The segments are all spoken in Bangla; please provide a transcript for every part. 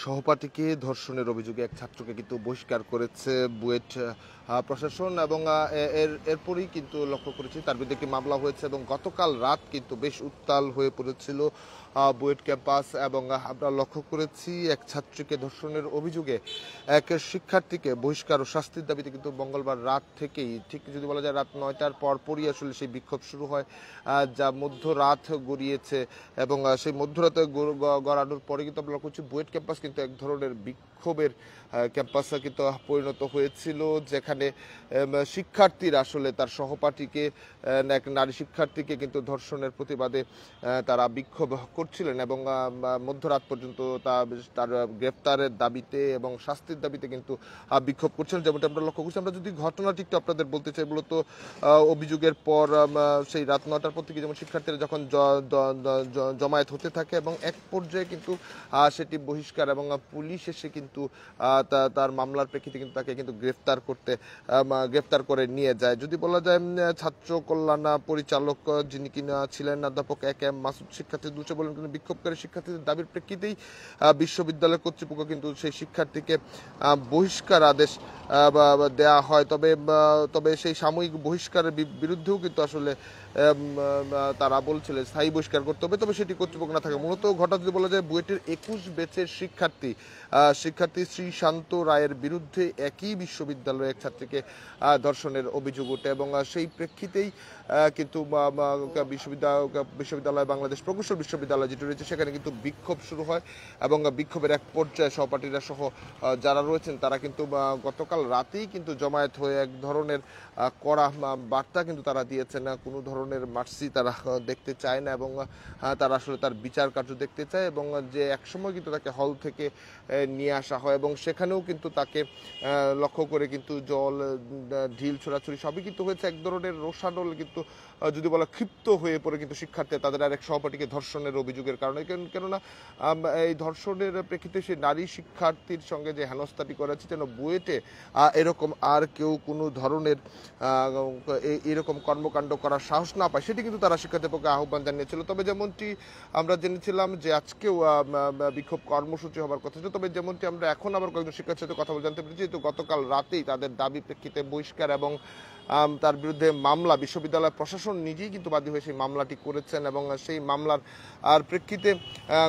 সহপাঠীকে ধর্ষণের অভিযোগে এক ছাত্রকে কিন্তু বহিষ্কার করেছে বুয়েট প্রশাসন এবং এরপরই কিন্তু লক্ষ্য করেছি তার বিরুদ্ধে একটি মামলা হয়েছে এবং গতকাল রাত কিন্তু বেশ উত্তাল হয়ে পড়েছিল বুয়েট ক্যাম্পাস এবং আমরা লক্ষ্য করেছি এক ছাত্রীকে ধর্ষণের অভিযোগে এক শিক্ষার্থীকে বহিষ্কার ও শাস্তির দাবিতে কিন্তু মঙ্গলবার রাত থেকেই, ঠিক যদি বলা যায় রাত 9টার পরপরই আসলে সেই বিক্ষোভ শুরু হয়, যা মধ্যরাত গড়িয়েছে এবং সেই মধ্যরাতে গড়ানোর পরে কিন্তু আমরা লক্ষ্য করছি বুয়েট ক্যাম্পাস কিন্তু এক ধরনের বিক্ষোভের ক্যাম্পাসে কিন্তু পরিণত হয়েছিল, যেখানে শিক্ষার্থীরা আসলে তার সহপাঠীকে, এক নারী শিক্ষার্থীকে কিন্তু ধর্ষণের প্রতিবাদে তারা বিক্ষোভ করছিলেন এবং মধ্যরাত পর্যন্ত তার গ্রেফতারের দাবিতে এবং শাস্তির দাবিতে কিন্তু বিক্ষোভ করছিলেন, যেমনটা আমরা লক্ষ্য করছি। আমরা যদি ঘটনাটি একটু আপনাদের বলতে চাই, মূলত অভিযোগের পর সেই রাত 9টার পর থেকে যেমন শিক্ষার্থীরা যখন জমায়েত হতে থাকে এবং এক পর্যায়ে কিন্তু সেটি বহিষ্কার এবং পুলিশ এসে কিন্তু তার মামলার প্রেক্ষিতে কিন্তু তাকে কিন্তু গ্রেফতার করে নিয়ে যায়। যদি বলা যায় ছাত্র কল্যাণ পরিচালক যিনি কিনা ছিলেন অধ্যাপক এ.কে.এম. মাসুদ শিক্ষার্থী দুচে বলেন কিন্তু বিক্ষোভকারী শিক্ষার্থীদের দাবির প্রেক্ষিতেই বিশ্ববিদ্যালয় কর্তৃপক্ষ কিন্তু সেই শিক্ষার্থীকে বহিষ্কার আদেশ দেয়া হয়। তবে সেই সাময়িক বহিষ্কারের বিরুদ্ধেও কিন্তু আসলে তারা বলছিলেন স্থায়ী বহিষ্কার করতে হবে, তবে সেটি কর্তৃপক্ষ না থাকে। মূলত ঘটনা যদি বলা যায় বুয়েটের 21 ব্যাচের শিক্ষার্থী শ্রীশান্ত রায়ের বিরুদ্ধে একই বিশ্ববিদ্যালয়ের এক ছাত্রীকে ধর্ষণের অভিযোগ ওঠে এবং সেই প্রেক্ষিতেই কিন্তু বিশ্ববিদ্যালয় বাংলাদেশ প্রকৌশল বিশ্ববিদ্যালয় যেটি রয়েছে সেখানে কিন্তু বিক্ষোভ শুরু হয় এবং বিক্ষোভের এক পর্যায়ে সহপাঠীরা সহ যারা রয়েছেন তারা কিন্তু গতকাল রাতেই কিন্তু জমায়েত হয়ে এক ধরনের কড়া বার্তা কিন্তু তারা দিয়েছেন, কোনো ধরনের মার্সি তারা দেখতে চায় না এবং তারা আসলে তার বিচার কার্য দেখতে চায় এবং যে একসময় কিন্তু তাকে হল থেকে নিয়ে আসা হয় এবং সেখানেও কিন্তু তাকে লক্ষ্য করে কিন্তু জল ঢিল ছোড়াছুড়ি সবই কিন্তু হয়েছে। এক ধরনের রোষানল কিন্তু যদি বলা ক্ষিপ্ত হয়ে পড়ে কিন্তু শিক্ষার্থী তাদের আরেক সহপাঠীকে ধর্ষণের অভিযোগের কারণে, কেননা এই ধর্ষণের প্রেক্ষিতে সেই নারী শিক্ষার্থীর সঙ্গে যে হেনস্থাটি করেছে যেন বুয়েটে এরকম আর কেউ কোনো ধরনের এরকম কর্মকাণ্ড করার সাহস না পায়, সেটি কিন্তু তারা শিক্ষার্থীর পক্ষে আহ্বান জানিয়েছিল। তবে যেমনটি আমরা জেনেছিলাম যে আজকেও বিক্ষোভ কর্মসূচি হবার কথা ছিল, তবে যেমনটি আমরা এখন আবার কয়েকজন শিক্ষার্থীর সাথে কথা বলে জানতে পেরেছি তো গতকাল রাতেই তাদের দাবি প্রেক্ষিতে বহিষ্কার এবং তার বিরুদ্ধে মামলা বিশ্ববিদ্যালয় প্রশাসন নিজেই কিন্তু বাদী হয়ে সেই মামলাটি করেছেন এবং সেই মামলার প্রেক্ষিতে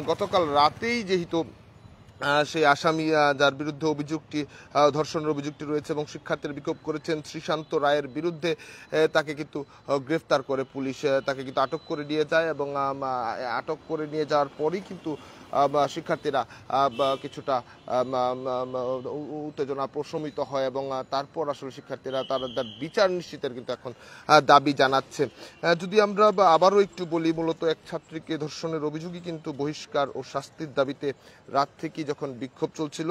গতকাল রাতেই যেহেতু সেই আসামি যার বিরুদ্ধে ধর্ষণের অভিযোগটি রয়েছে এবং শিক্ষার্থীরা বিক্ষোভ করেছেন শ্রীশান্ত রায়ের বিরুদ্ধে, তাকে কিন্তু গ্রেফতার করে পুলিশ, তাকে কিন্তু আটক করে নিয়ে যায় এবং আটক করে নিয়ে যাওয়ার পরেই কিন্তু শিক্ষার্থীরা কিছুটা উত্তেজনা প্রশমিত হয় এবং তারপর আসলে শিক্ষার্থীরা তার বিচার নিশ্চিতের কিন্তু এখন দাবি জানাচ্ছে। যদি আমরা আবারও একটু বলি, মূলত এক ছাত্রীকে ধর্ষণের অভিযোগই কিন্তু বহিষ্কার ও শাস্তির দাবিতে রাত থেকেই যখন বিক্ষোভ চলছিল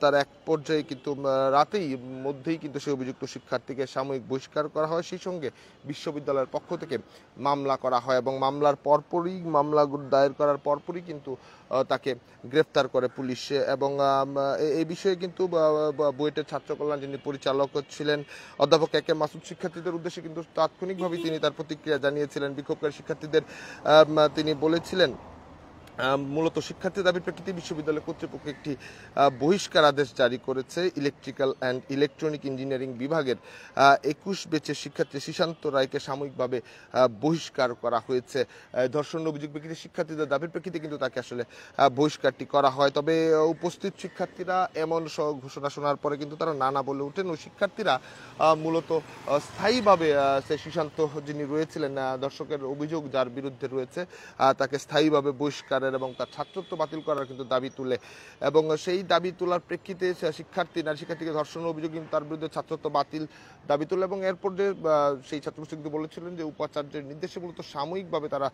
তার এক পর্যায়ে কিন্তু রাতেই মধ্যেই কিন্তু সেই অভিযুক্ত শিক্ষার্থীকে সাময়িক বহিষ্কার করা হয়, সেই সঙ্গে বিশ্ববিদ্যালয়ের পক্ষ থেকে মামলা করা হয় এবং মামলা দায়ের করার পরপরই কিন্তু তাকে গ্রেফতার করে পুলিশ এবং এই বিষয়ে কিন্তু বুয়েটের ছাত্র কল্যাণ যিনি পরিচালক ছিলেন অধ্যাপক এ.কে.এম. মাসুদ শিক্ষার্থীদের উদ্দেশ্যে কিন্তু তাৎক্ষণিকভাবে তিনি তার প্রতিক্রিয়া জানিয়েছিলেন। বিক্ষোভকারী শিক্ষার্থীদের তিনি বলেছিলেন মূলত শিক্ষার্থী দাবির প্রেক্ষিতে বিশ্ববিদ্যালয় কর্তৃপক্ষ একটি বহিষ্কার আদেশ জারি করেছে। ইলেকট্রিক্যাল অ্যান্ড ইলেকট্রনিক ইঞ্জিনিয়ারিং বিভাগের 21 ব্যাচের শিক্ষার্থী শ্রীশান্ত রায়কে সাময়িকভাবে বহিষ্কার করা হয়েছে। ধর্ষণের অভিযোগ প্রেক্ষিতে শিক্ষার্থীদের দাবির প্রেক্ষিতে কিন্তু তাকে আসলে বহিষ্কারটি করা হয়। তবে উপস্থিত শিক্ষার্থীরা এমন ঘোষণা শোনার পরে কিন্তু তারা না বলে ওঠেন ও শিক্ষার্থীরা মূলত স্থায়ীভাবে সে শ্রীশান্ত যিনি রয়েছিলেন দর্শকের অভিযোগ যার বিরুদ্ধে রয়েছে তাকে স্থায়ীভাবে বহিষ্কার এবং তার ছাত্রত্ব বাতিল করার কিন্তু দাবি তুলে এবং সেই দাবি তোলার প্রেক্ষিতে নারী শিক্ষার্থীকে ধর্ষণের অভিযোগ কিন্তু তার বিরুদ্ধে ছাত্রত্ব বাতিল দাবি তুলে এবং এরপর যে সেই ছাত্রগোষ্ঠী কিন্তু বলেছিলেন যে উপাচার্যের নির্দেশে মূলত সাময়িকভাবে তারা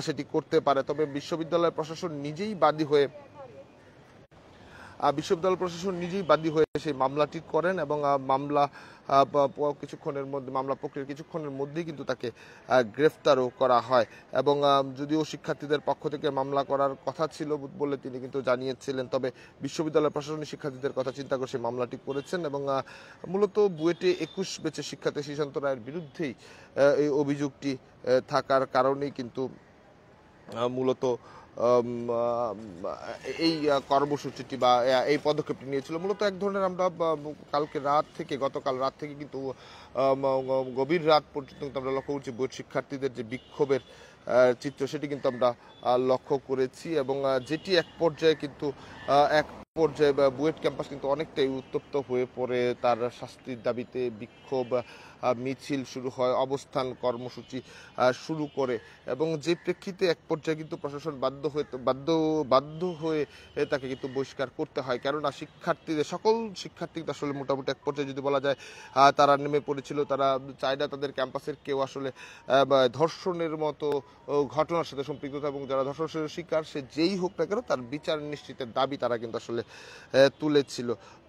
সেটি করতে পারে। তবে বিশ্ববিদ্যালয় প্রশাসন নিজেই বাদী হয়ে সেই মামলাটি করেন এবং মামলা প্রক্রিয়ার কিছুক্ষণের মধ্যেই কিন্তু তাকে গ্রেফতারও করা হয় এবং যদিও শিক্ষার্থীদের পক্ষ থেকে মামলা করার কথা ছিল বলে তিনি কিন্তু জানিয়েছিলেন, তবে বিশ্ববিদ্যালয় প্রশাসনিক শিক্ষার্থীদের কথা চিন্তা করে সেই মামলাটি করেছেন এবং মূলত বুয়েটে 21 ব্যাচের শিক্ষার্থী শ্রীশান্ত রায়ের বিরুদ্ধেই এই অভিযোগটি থাকার কারণেই কিন্তু মূলত এই কর্মসূচিটি বা এই পদক্ষেপটি নিয়েছিল। মূলত এক ধরনের আমরা গতকাল রাত থেকে কিন্তু গভীর রাত পর্যন্ত কিন্তু আমরা লক্ষ্য করছি বুয়েট শিক্ষার্থীদের যে বিক্ষোভের চিত্র সেটি কিন্তু আমরা লক্ষ্য করেছি, এবং যেটি এক পর্যায়ে কিন্তু বুয়েট ক্যাম্পাস কিন্তু অনেকটাই উত্তপ্ত হয়ে পড়ে। তার শাস্তির দাবিতে বিক্ষোভ মিছিল শুরু হয়, অবস্থান কর্মসূচি শুরু করে, এবং যে প্রেক্ষিতে এক পর্যায়ে কিন্তু প্রশাসন বাধ্য হয়ে তাকে কিন্তু বহিষ্কার করতে হয়। কেননা সকল শিক্ষার্থী আসলে মোটামুটি এক পর্যায়ে যদি বলা যায় তারা নেমে পড়েছিল। তারা চায় না তাদের ক্যাম্পাসের কেউ আসলে ধর্ষণের মতো ঘটনার সাথে সম্পৃক্ত, এবং যারা ধর্ষণের শিকার সে যেই হোক না কেন তার বিচার নিশ্চিতের দাবি তারা কিন্তু আসলে তুলেছিল।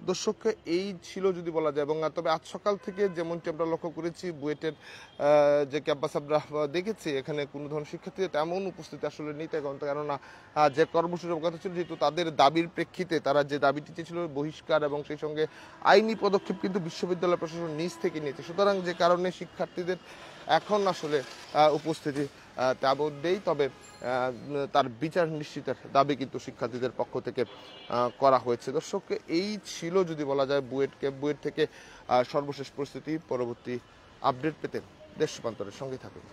দর্শক, এই ছিল যদি বলা যায়। এবং তবে আজ সকাল থেকে যেমনটি আমরা লক্ষ্য করেছি বুয়েটের যে ক্যাম্পাস আমরা দেখেছি, এখানে কোনো ধরনের শিক্ষার্থীদের তেমন উপস্থিতি আসলে নেই, কেননা যে কর্মসূচির কথা ছিল, যেহেতু তাদের দাবির প্রেক্ষিতে তারা যে দাবিটি চেয়েছিল বহিষ্কার এবং সেই সঙ্গে আইনি পদক্ষেপ কিন্তু বিশ্ববিদ্যালয় প্রশাসন নিজ থেকে নিয়েছে। সুতরাং যে কারণে শিক্ষার্থীদের এখন আসলে উপস্থিতি তেমন নেই, তবে তার বিচার নিশ্চিতের দাবি কিন্তু শিক্ষার্থীদের পক্ষ থেকে করা হয়েছে। দর্শক, এই ছিল যদি বলা যায় বুয়েট থেকে সর্বশেষ পরিস্থিতি। পরবর্তী আপডেট পেতে দেশ রূপান্তরের সঙ্গে থাকুন।